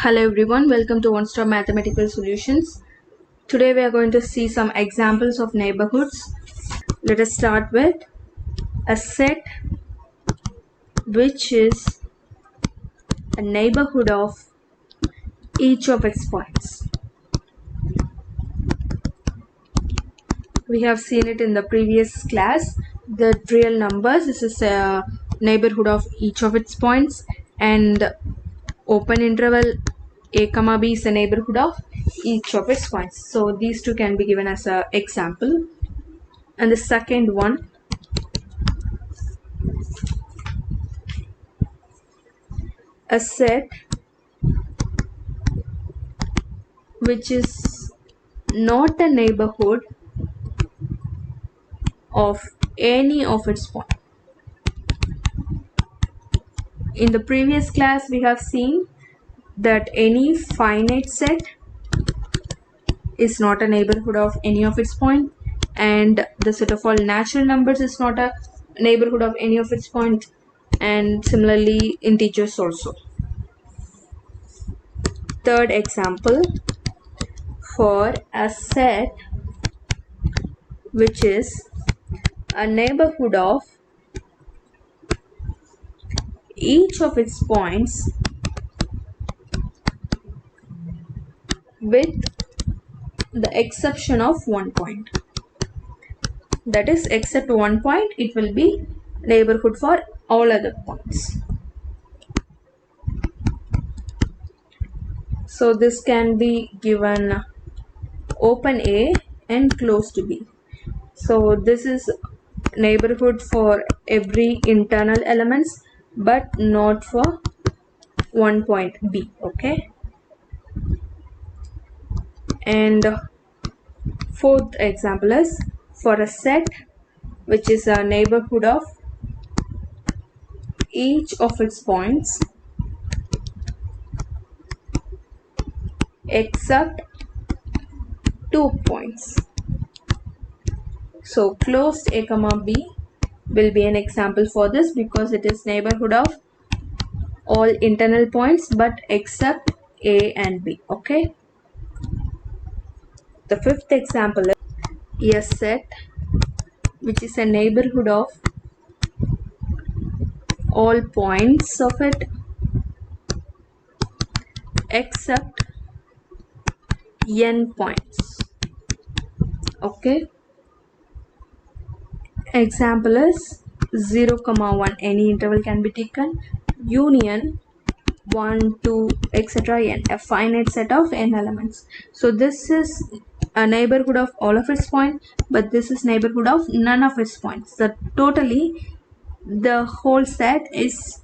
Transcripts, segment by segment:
Hello everyone, welcome to One Stop Mathematical Solutions. Today we are going to see some examples of neighborhoods. Let us start with a set which is a neighborhood of each of its points. We have seen it in the previous class. The real numbers, this is a neighborhood of each of its points, and open interval a comma b is a neighborhood of each of its points. So these two can be given as an example. And the second one, a set which is not a neighborhood of any of its points. In the previous class we have seen that any finite set is not a neighborhood of any of its points, and the set of all natural numbers is not a neighborhood of any of its points, and similarly integers also. Third example, for a set which is a neighborhood of each of its points with the exception of one point. That is, except one point, it will be neighborhood for all other points. So this can be given open A and closed B. So this is neighborhood for every internal elements but not for one point B. Okay. And fourth example is for a set which is a neighborhood of each of its points except 2 points. So closed A comma B will be an example for this because it is neighborhood of all internal points but except A and B. Okay. The fifth example is a set which is a neighborhood of all points of it except n points. Okay. Example is 0, 1. Any interval can be taken. Union 1, 2, etc. n. A finite set of n elements. So this is a neighborhood of all of its points, but this is neighborhood of none of its points. So totally the whole set is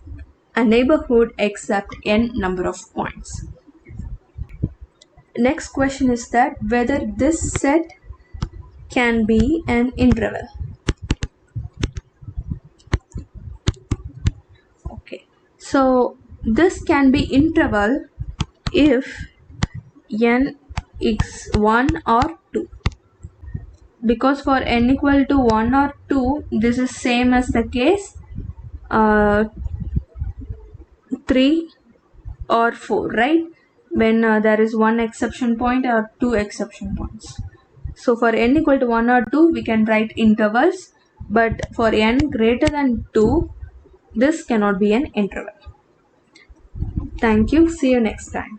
a neighborhood except n number of points. Next question is that whether this set can be an interval. Okay, so this can be interval if n is 1 or 2, because for n equal to 1 or 2 this is same as the case 3 or 4, right? When there is one exception point or two exception points. So for n equal to 1 or 2 we can write intervals, but for n greater than 2 this cannot be an interval. Thank you. See you next time.